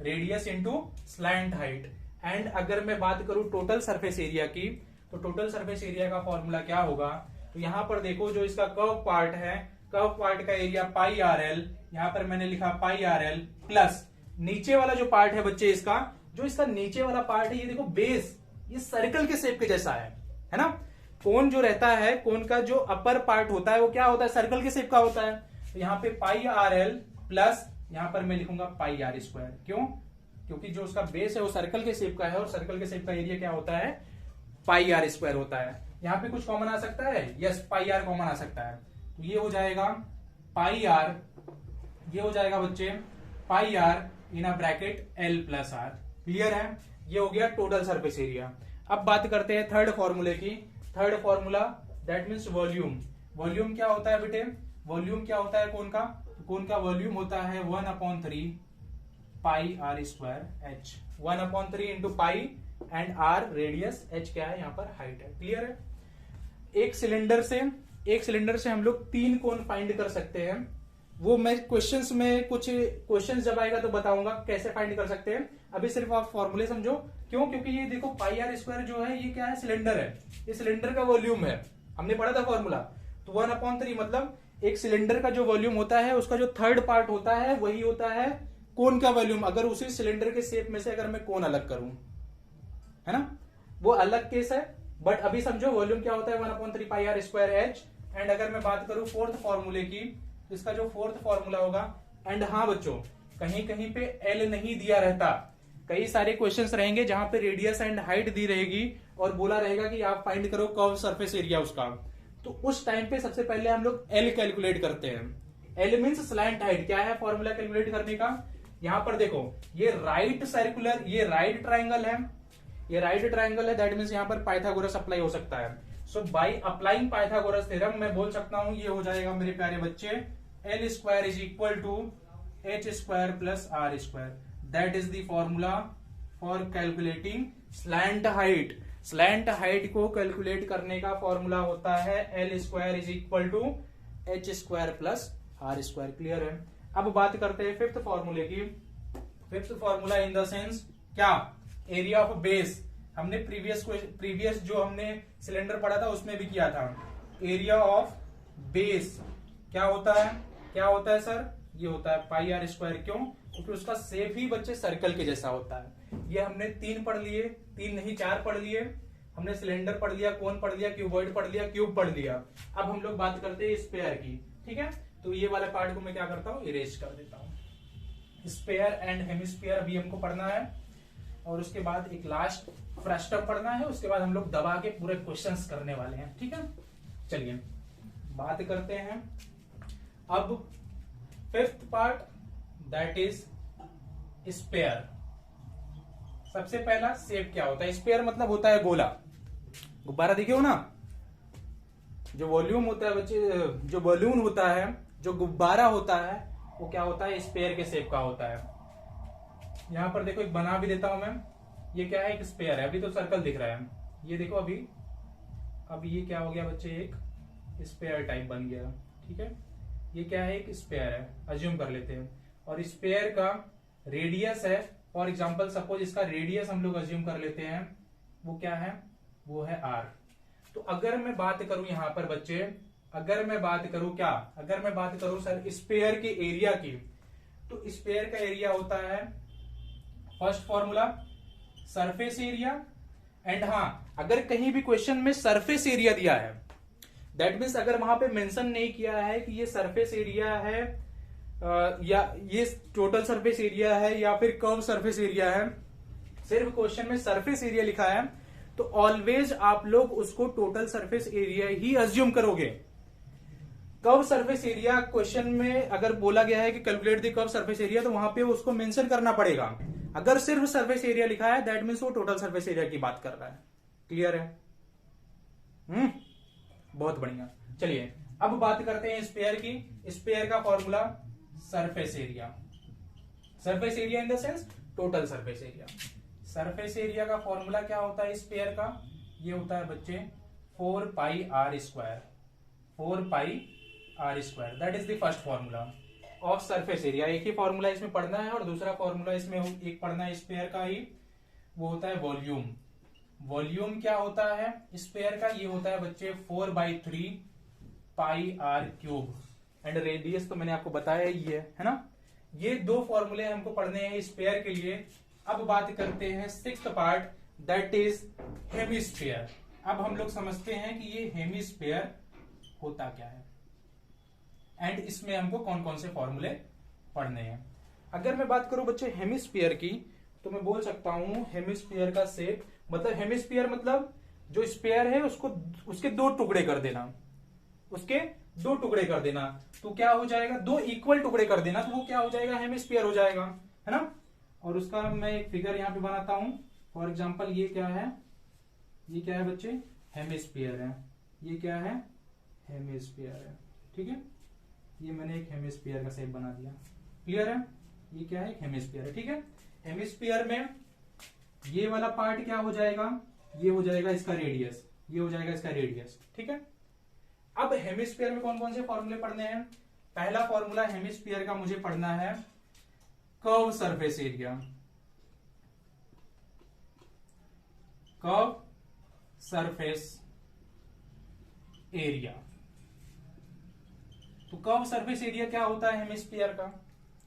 radius into slant height. And अगर मैं बात करूं टोटल सरफेस एरिया की, तो टोटल सरफेस एरिया का फॉर्मूला क्या होगा, तो यहां पर देखो जो इसका कर्व पार्ट है, कर्व पार्ट का एरिया पाई आर एल, यहां पर मैंने लिखा पाई आर एल, प्लस नीचे वाला जो पार्ट है बच्चे इसका, जो इसका नीचे वाला पार्ट है, ये देखो बेस, ये सर्कल के शेप के जैसा है ना। कोन जो रहता है, कोन का जो अपर पार्ट होता है वो क्या होता है, सर्कल के शेप का होता है। तो यहाँ पे पाई आर एल प्लस यहां पर मैं लिखूंगा पाई आर स्क्वायर। क्यों? क्योंकि जो उसका बेस है वो सर्कल के शेप का है, और सर्कल के शेप का एरिया क्या होता है, पाई आर स्क्वायर होता है। यहाँ पे कुछ कॉमन आ सकता है, यस पाई आर कॉमन आ सकता है, तो ये हो जाएगा पाई आर, ये हो जाएगा बच्चे pi r in a bracket l plus r. Clear है? ये हो गया टोटल सरफेस एरिया। अब बात करते हैं थर्ड फॉर्मूले की। Third formula that means volume. Volume क्या होता है बेटे, वॉल्यूम क्या होता है कोन का, कोन का वॉल्यूम होता है 1/3 pi r square h, 1/3 into pi and r radius, h क्या है यहाँ पर हाइट है। क्लियर है? एक सिलेंडर से हम लोग 3 कोन फाइंड कर सकते हैं। वो मैं क्वेश्चंस में, कुछ क्वेश्चंस जब आएगा तो बताऊंगा कैसे फाइंड कर सकते हैं। अभी सिर्फ आप फॉर्मूले समझो। क्यों? क्योंकि ये देखो पाई आर स्क्वायर जो है ये क्या है, सिलेंडर है, ये सिलेंडर का वॉल्यूम है, हमने पढ़ा था फॉर्मूला। तो 1/3 मतलब एक सिलेंडर का जो वॉल्यूम होता है उसका जो थर्ड पार्ट होता है वही होता है कोन का वॉल्यूम। अगर उसी सिलेंडर के शेप में से अगर मैं कोन अलग करूं, है ना, वो अलग केस है। बट अभी समझो वॉल्यूम क्या होता है, 1/3 pi r square H. And अगर मैं बात करूं फोर्थ फॉर्मूले की, तो इसका जो फोर्थ फॉर्मूला होगा, एंड हाँ बच्चों कहीं कहीं पे एल नहीं दिया रहता, कई सारे क्वेश्चंस रहेंगे जहां पे रेडियस एंड हाइट दी रहेगी और बोला रहेगा कि आप फाइंड करो कर्व सरफेस एरिया उसका। तो उस टाइम पे सबसे पहले हम लोग एल कैलकुलेट करते हैं। L means slant height. क्या है फॉर्मूला कैलकुलेट करने का, यहां पर देखो ये राइट सर्कुलर, ये राइट ट्राइंगल है, ये राइट ट्राइंगल है, दैट मीन्स यहां पर पाइथागोरस अप्लाई हो सकता है। सो बाय अप्लाइंग पाइथागोरस थ्योरम मैं बोल सकता हूं ये हो जाएगा मेरे प्यारे बच्चे, L square is equal to H square plus R square. That is the formula for calculating slant height. Slant height को कैलकुलेट करने का फॉर्मूला होता है L square is equal to H square plus R square. Clear है? अब बात करते हैं फिफ्थ फॉर्मूले की। Fifth formula in the sense क्या, एरिया ऑफ बेस। हमने प्रीवियस जो हमने सिलेंडर पढ़ा था उसमें भी किया था। एरिया ऑफ बेस क्या होता है, क्या होता है सर, ये होता है पाई आर स्क्वायर। क्यों? क्योंकि उसका शेप ही बच्चे सर्कल के जैसा होता है। ये हमने 3 पढ़ लिए, 3 नहीं 4 पढ़ लिए। हमने सिलेंडर पढ़ लिया, कोन पढ़ लिया, क्यूबॉइड पढ़ लिया, क्यूब पढ़ लिया। अब हम लोग बात करते हैं स्पेयर की। ठीक है, तो ये वाले पार्ट को मैं क्या करता हूँ, इरेज कर देता हूँ। स्पेयर एंड हेमिस्फीयर अभी हमको पढ़ना है, और उसके बाद एक लास्ट फ्रस्टम पढ़ना है। उसके बाद हम लोग दबा के पूरे क्वेश्चंस करने वाले हैं। ठीक है, चलिए बात करते हैं अब fifth part, that is sphere. सबसे पहला शेप क्या होता है, स्पेयर मतलब होता है गोला। गुब्बारा देखे हो ना, जो वॉल्यूम होता है बच्चे, जो बलून होता है, जो गुब्बारा होता है, वो क्या होता है, स्पेयर के शेप का होता है। यहां पर देखो एक बना भी देता हूं मैं। ये क्या है, एक स्पेयर है। अभी तो सर्कल दिख रहा है, ये देखो अब ये क्या हो गया बच्चे, एक स्पेयर टाइप बन गया। ठीक है, ये क्या है, एक स्पेयर है, अज्यूम कर लेते हैं। और स्पेयर का रेडियस है, फॉर एग्जांपल सपोज इसका रेडियस हम लोग अज्यूम कर लेते हैं, वो क्या है, वो है आर। तो अगर मैं बात करूं यहां पर बच्चे, अगर मैं बात करूं क्या, अगर मैं बात करूं सर स्पेयर के एरिया की, तो स्पेयर का एरिया होता है first formula surface area. And हाँ, अगर कहीं भी क्वेश्चन में सरफेस एरिया दिया है, दैट मीन्स अगर वहां पे मेंशन नहीं किया है कि ये सरफेस एरिया है या ये टोटल सरफेस एरिया है या फिर कर्व सरफेस एरिया है, सिर्फ क्वेश्चन में सरफेस एरिया लिखा है, तो ऑलवेज आप लोग उसको टोटल सरफेस एरिया ही अज्यूम करोगे। कर्व सरफेस एरिया क्वेश्चन में अगर बोला गया है कि calculate the curve surface area, तो वहां पे उसको मेंशन करना पड़ेगा। अगर सिर्फ सरफेस एरिया लिखा है, दैट मीन्स वो टोटल सरफेस एरिया की बात कर रहा है। क्लियर है? बहुत बढ़िया। चलिए अब बात करते हैं स्पेयर की। स्पेयर का formula surface area. Surface area in the sense total surface area. Surface area का फॉर्मूला क्या होता है स्पेयर का, ये होता है बच्चे 4 pi r square. 4 pi r square, that is the first formula of surface area. एक ही फॉर्मूला इसमें पढ़ना है और दूसरा फॉर्मूला इसमें एक पढ़ना है स्फीयर का ही, वो होता है वॉल्यूम। वॉल्यूम क्या होता है स्फीयर का? ये होता है बच्चे 4/3 पाई आर क्यूब, एंड रेडियस तो मैंने आपको बताया ही है ना। ये दो फॉर्मूले हमको पढ़ने हैं स्फीयर के लिए। अब बात करते हैं sixth part, that is hemisphere. अब हम लोग समझते हैं कि ये हेमिस्फीयर होता क्या है एंड इसमें हमको कौन कौन से फॉर्मूले पढ़ने हैं। अगर मैं बात करूं बच्चे हेमिस्फीयर की, तो मैं बोल सकता हूं हेमिस्फीयर का शेप, मतलब हेमिस्फीयर मतलब जो स्फीयर है उसको उसके दो टुकड़े कर देना, उसके दो टुकड़े कर देना, तो क्या हो जाएगा? दो इक्वल टुकड़े कर देना, तो वो क्या हो जाएगा? हेमिस्फीयर हो जाएगा, है ना। और उसका मैं एक फिगर यहां पे बनाता हूं। फॉर एग्जांपल ये क्या है? ये क्या है बच्चे? हेमिस्फीयर है। ये क्या है? हेमिस्फीयर है, ठीक है। ये मैंने एक हेमिस्फीयर का शेप बना दिया, क्लियर है। ये क्या है? एक हेमिस्फीयर है, ठीक है। हेमिस्फीयर में ये वाला पार्ट क्या हो जाएगा? ये हो जाएगा इसका रेडियस, ये हो जाएगा इसका रेडियस, ठीक है। अब हेमिस्फीयर में कौन कौन से फॉर्मूले पढ़ने हैं? पहला फॉर्मूला हेमिस्फीयर का मुझे पढ़ना है curve surface area. Curve surface area, तो कर्व सरफेस एरिया क्या होता है हेमिस्फीयर का?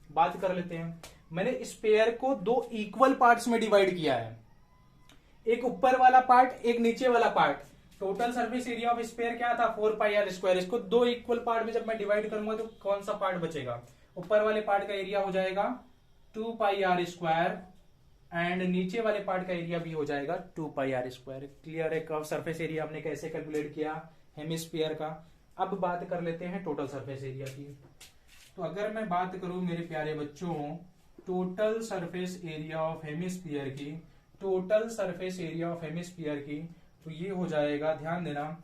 बात कर लेते हैं। मैंने स्फीयर को दो इक्वल पार्ट्स में डिवाइड किया है, एक ऊपर वाला पार्ट, एक नीचे वाला part. Total surface area of sphere क्या था? 4πr²। इसको दो इक्वल पार्ट में जब मैं डिवाइड करूंगा तो कौन सा पार्ट बचेगा? ऊपर वाले पार्ट का एरिया हो जाएगा 2πr² एंड नीचे वाले पार्ट का एरिया भी हो जाएगा 2πr²। क्लियर है कर्व सरफेस एरिया हमने कैसे कैलकुलेट किया हेमिस्फीयर का। अब बात कर लेते हैं टोटल सरफेस एरिया की। तो अगर मैं बात करूं मेरे प्यारे बच्चों total surface area of hemisphere की, total surface area of hemisphere की, तो ये हो जाएगा, ध्यान देना,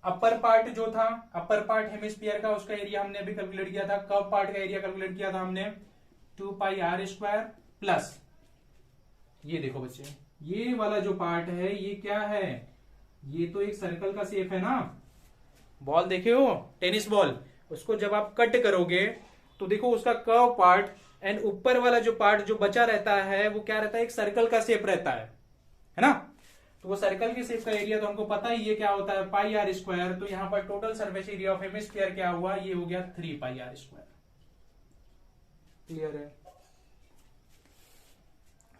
अपर पार्ट जो था, अपर पार्ट हेमिस्फीयर का, उसका एरिया हमने अभी कैलकुलेट किया था। कर्व पार्ट का एरिया कैलकुलेट किया था हमने 2πr² प्लस ये देखो बच्चे, ये वाला जो पार्ट है ये क्या है? ये तो एक सर्कल का शेप है ना। बॉल देखे हो, टेनिस बॉल, उसको जब आप कट करोगे तो देखो उसका कर्व पार्ट एंड ऊपर वाला जो पार्ट जो बचा रहता है वो क्या रहता है? एक सर्कल का शेप रहता है ना। तो वो सर्कल के शेप का एरिया तो हमको पता ही है क्या होता है, πr²। तो यहां पर total surface area of hemisphere क्या हुआ? ये हो गया 3πr²। क्लियर है?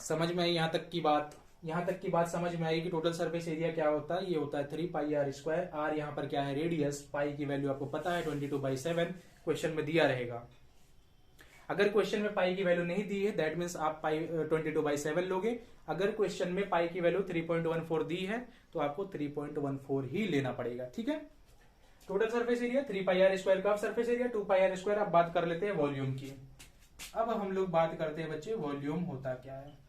समझ में आई यहां तक की बात? यहां तक की बात समझ में आई कि टोटल सरफेस एरिया क्या होता है? ये होता है 3πr²। आर यहां पर क्या है? रेडियस। पाई की वैल्यू आपको पता है 22/7 क्वेश्चन में दिया रहेगा। अगर क्वेश्चन में पाई की वैल्यू नहीं दी है दैट मीन्स आप पाई 22/7 लोगे। अगर क्वेश्चन में पाई की वैल्यू 3.14 दी है तो आपको 3.14 ही लेना पड़ेगा, ठीक है। Total surface area 3πr², curve surface area 2πr²। अब बात कर लेते हैं वॉल्यूम की। अब हम लोग बात करते हैं बच्चे वॉल्यूम होता क्या है।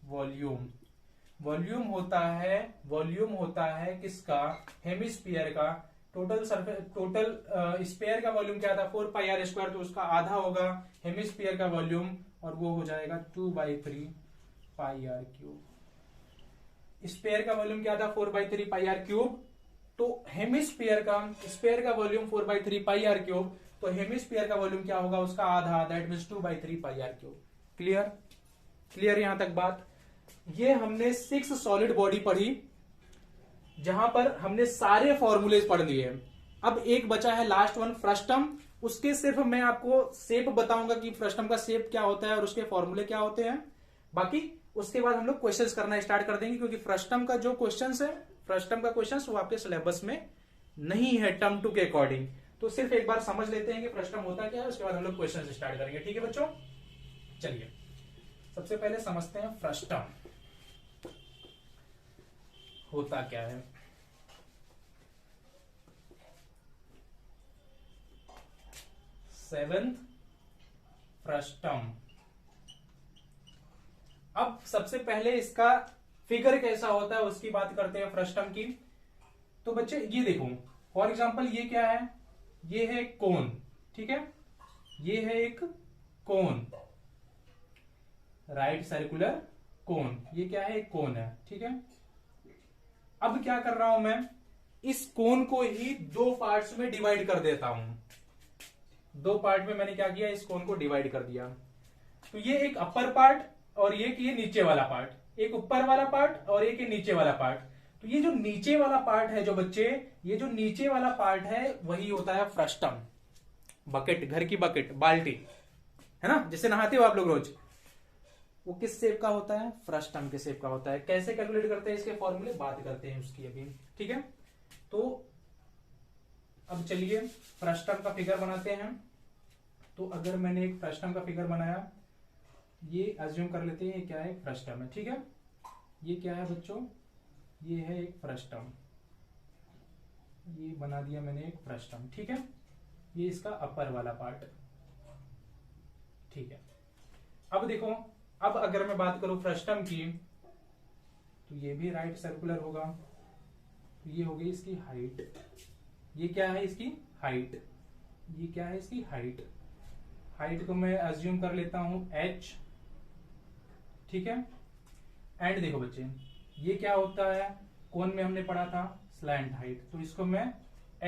वॉल्यूम, वॉल्यूम होता है किसका? हेमिस्फीयर का। टोटल स्फीयर का वॉल्यूम क्या था? 4πr², तो उसका आधा होगा हेमिस्फीयर का वॉल्यूम और वो हो जाएगा 2/3πr³। स्फीयर का वॉल्यूम क्या था? 4/3πr³। तो हेमिस्फीयर का वॉल्यूम 4/3πr³, तो हेमिस्फीयर का वॉल्यूम क्या होगा? उसका आधा, that means 2/3πr³। Clear? Clear यहां तक बात? ये हमने 6 सॉलिड बॉडी पढ़ी जहां पर हमने सारे फॉर्मूलेज पढ़ लिए। अब एक बचा है लास्ट वन, फ्रस्टम। उसके सिर्फ मैं आपको शेप बताऊंगा कि फ्रस्टम का शेप क्या होता है और उसके फॉर्मूले क्या होते हैं। बाकी उसके बाद हम लोग क्वेश्चंस करना स्टार्ट कर देंगे, क्योंकि फ्रस्टम का जो क्वेश्चंस है, फ्रस्टम का क्वेश्चंस वो आपके सिलेबस में नहीं है टर्म टू के अकॉर्डिंग। तो सिर्फ एक बार समझ लेते हैं कि फ्रस्टम होता क्या है, उसके बाद हम लोग क्वेश्चन स्टार्ट करेंगे, ठीक है बच्चों। चलिए सबसे पहले समझते हैं फ्रस्टम होता क्या है। Seventh frustum. अब सबसे पहले इसका फिगर कैसा होता है उसकी बात करते हैं फ्रस्टम की। तो बच्चे ये देखो, फॉर एग्जांपल ये क्या है? ये है कोन, ठीक है। ये है एक कोन, राइट सर्कुलर कोन। ये क्या है? एक कोन है, ठीक है। अब क्या कर रहा हूं मैं? इस कोन को ही दो पार्ट्स में डिवाइड कर देता हूं। दो पार्ट में मैंने क्या किया, इस कोन को डिवाइड कर दिया। तो ये एक अपर पार्ट और ये नीचे वाला पार्ट, एक ऊपर वाला पार्ट और एक ये नीचे वाला पार्ट। तो ये जो नीचे वाला पार्ट है जो बच्चे, ये जो नीचे वाला पार्ट है वही होता है फ्रस्टम। बकेट, घर की बकेट, बाल्टी है ना, जिससे नहाते हो आप लोग रोज, वो किस शेप का होता है, फ्रस्टम के शेप का होता है। कैसे कैलकुलेट करते हैं इसके फॉर्मूले, बात करते हैं उसकी अभी, ठीक है। तो अब चलिए फ्रस्टम का फिगर बनाते हैं। तो अगर मैंने एक फ्रस्टम का फिगर बनाया, ये अज्यूम कर लेते हैं ये क्या है, फ्रस्टम है, ठीक है। ये क्या है बच्चों, ये है एक फ्रस्टम, ये बना दिया मैंने एक फ्रस्टम, ठीक है। ये इसका अपर वाला पार्ट, ठीक है। अब देखो, अब अगर मैं बात करूं फ्रस्टम की, तो ये भी राइट सर्कुलर होगा। तो ये हो गई इसकी हाइट, ये क्या है इसकी हाइट, ये क्या है इसकी हाइट। हाइट को मैं अज्यूम कर लेता हूं h, ठीक है। एंड देखो बच्चे, ये क्या होता है, कोन में हमने पढ़ा था स्लैंट हाइट, तो इसको मैं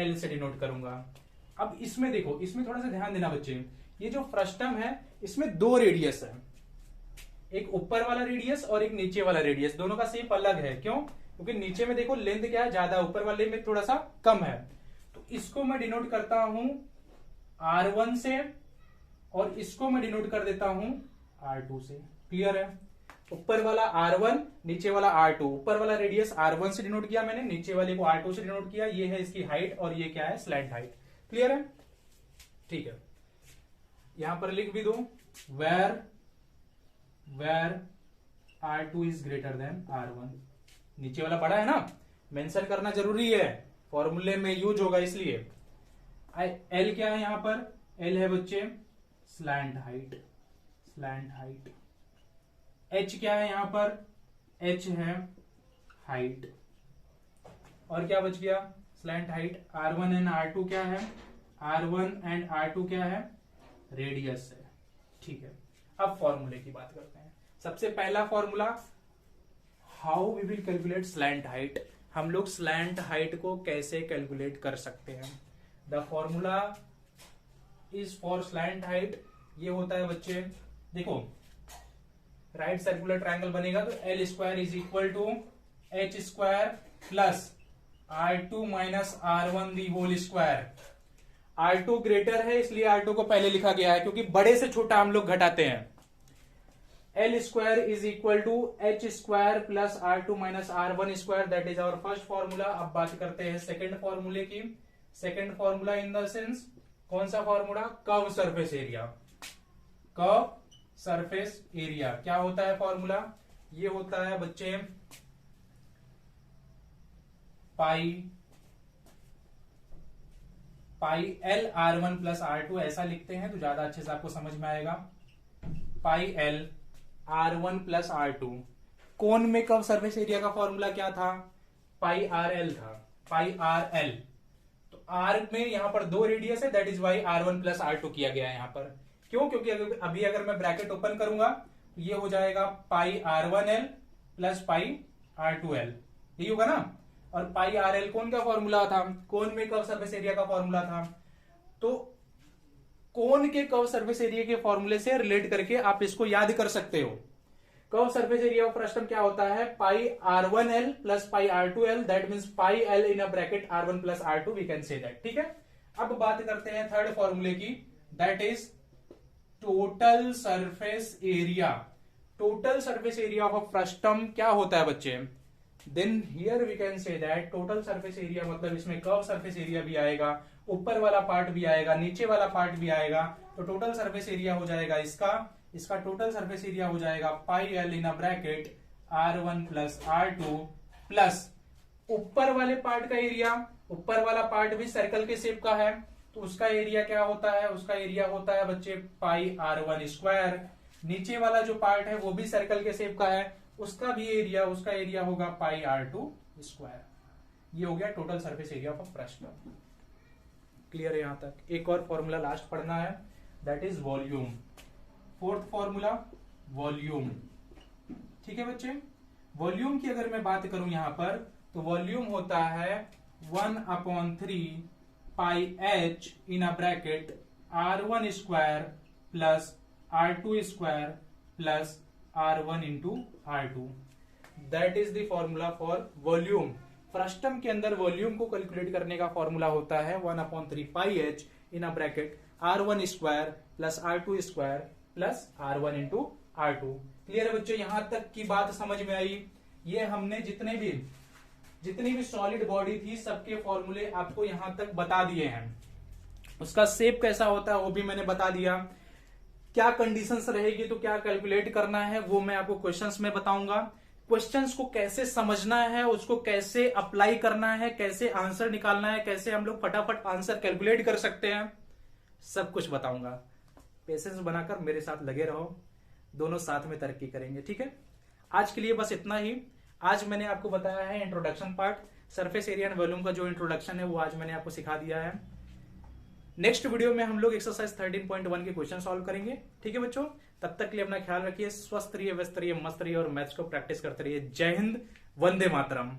L से डिनोट करूंगा। अब इसमें देखो, इसमें थोड़ा सा ध्यान देना बच्चे, ये जो फ्रस्टम है इसमें दो रेडियस है, एक ऊपर वाला रेडियस और एक नीचे वाला रेडियस। दोनों का शेप अलग है, क्यों, क्योंकि नीचे में देखो लेंथ क्या है ज्यादा, ऊपर वाले में थोड़ा सा कम है। तो इसको मैं डिनोट करता हूं R1 से और इसको मैं डिनोट कर देता हूं R2 से। क्लियर है, ऊपर वाला R1, नीचे वाला R2। ऊपर वाला रेडियस R1 से डिनोट किया मैंने, नीचे वाले को R2 से डिनोट किया। ये है इसकी हाइट और ये क्या है, स्लैंट हाइट। क्लियर है, ठीक है। यहां पर लिख भी दो, where R2 is greater than R1। नीचे वाला बड़ा है ना, मेंशन करना जरूरी है, फॉर्मूले में यूज होगा इसलिए। L क्या है यहां पर, L है बच्चे slant height, slant height. H क्या है यहां पर, H है हाइट। और क्या बच गया, slant height. R1 and R2 क्या है, R1 एंड R2 क्या है, रेडियस है, ठीक है। अब फॉर्मूले की बात करते हैं। सबसे पहला formula, how we will calculate slant height. हम लोग स्लैंट हाइट को कैसे कैलकुलेट कर सकते हैं। The formula is for slant height, ये होता है बच्चे, देखो राइट सर्कुलर ट्रायंगल बनेगा तो L square is equal to H square plus R2 minus R1 the whole square. R2 greater है इसलिए R2 को पहले लिखा गया है, क्योंकि बड़े से छोटा हम लोग घटाते हैं। L square is equal to H square plus R2 minus R1 square, that is our first formula. अब बात करते हैं सेकंड फॉर्मूले की। Second formula in the sense, कौन सा formula, curve surface area. Curve surface area क्या होता है फॉर्मूला, ये होता है बच्चे पाई L R1 प्लस R2, ऐसा लिखते हैं तो ज्यादा अच्छे से आपको समझ में आएगा। पाई L R1 प्लस R2। कोन में कर्व सरफेस एरिया का फॉर्मूला क्या था, पाई RL था, पाई RL। तो R में यहां पर दो रेडियस है, that is why R1 plus R2 किया गया है यहां पर। क्यों, क्योंकि अभी अगर मैं ब्रैकेट ओपन करूंगा तो ये हो जाएगा पाई R1L प्लस पाई R2L, यही होगा ना। और पाई RL कौन का फॉर्मूला था, कोन में कर्व सरफेस एरिया का फॉर्मूला था। तो कोन के कर्व सरफेस एरिया के फॉर्मूले से रिलेट करके आप इसको याद कर सकते हो। Curve surface area of frustum क्या होता है, pi R1L plus pi R2L, that means pi L in a bracket R1 plus R2, we can say that, ठीक है। अब बात करते हैं थर्ड फॉर्मूले की, that is total surface area. Total surface area of frustum क्या होता है बच्चे, then here we can say that total surface area मतलब इसमें कर्व सरफेस एरिया भी आएगा, ऊपर वाला पार्ट भी आएगा, नीचे वाला पार्ट भी आएगा। तो टोटल सरफेस एरिया हो जाएगा इसका टोटल सरफेस एरिया हो जाएगा पाई L in a bracket R1 plus R2 plus ऊपर वाले पार्ट का एरिया। ऊपर वाला पार्ट भी सर्कल के शेप का है तो उसका एरिया क्या होता है, उसका एरिया होता है बच्चे पाई R1 स्क्वायर। नीचे वाला जो पार्ट है वो भी सर्कल के शेप का है, उसका एरिया होगा पाई R2 स्क्वायर। ये हो गया total surface area of frustum. Clear है यहां तक। एक और फॉर्मूला लास्ट पढ़ना है, that is volume. Fourth formula volume, ठीक है बच्चे। वॉल्यूम की अगर मैं बात करूं यहां पर, तो वॉल्यूम होता है 1/3 पाई h in a bracket r1 square plus r2 square plus r1 into r2। That is the formula for volume. Frustum के अंदर वॉल्यूम को कैलकुलेट करने का फॉर्मूला होता है 1/3 पाई h in a bracket r1 square plus r2 square plus r1 into r2। Clear है बच्चों, यहां तक की बात समझ में आई। ये हमने जितनी भी सॉलिड बॉडी थी सबके फॉर्मूले आपको यहां तक बता दिए हैं। उसका शेप कैसा होता है वो भी मैंने बता दिया। क्या कंडीशंस रहेगी तो क्या कैलकुलेट करना है वो मैं आपको क्वेश्चंस में बताऊंगा। क्वेश्चंस को कैसे समझना है, उसको कैसे अप्लाई करना है, कैसे आंसर निकालना है, कैसे हम लोग फटाफट आंसर कैलकुलेट कर सकते हैं, सब कुछ बताऊंगा। पेशेंस बनाकर मेरे साथ लगे रहो, दोनों साथ में तरक्की करेंगे। ठीक है, आज के लिए बस इतना ही। आज मैंने आपको बताया है introduction part, surface area and volume का जो इंट्रोडक्शन है वो आज मैंने आपको सिखा दिया है। नेक्स्ट वीडियो में हम लोग एक्सरसाइज 13.1 के क्वेश्चन सॉल्व करेंगे। ठीक है बच्चों, तब तक के लिए अपना ख्याल रखिए, स्वस्थ रहिए, व्यस्त रहिए, मस्त रहिए और मैथ्स को प्रैक्टिस करते रहिए। जय हिंद, वंदे मातरम।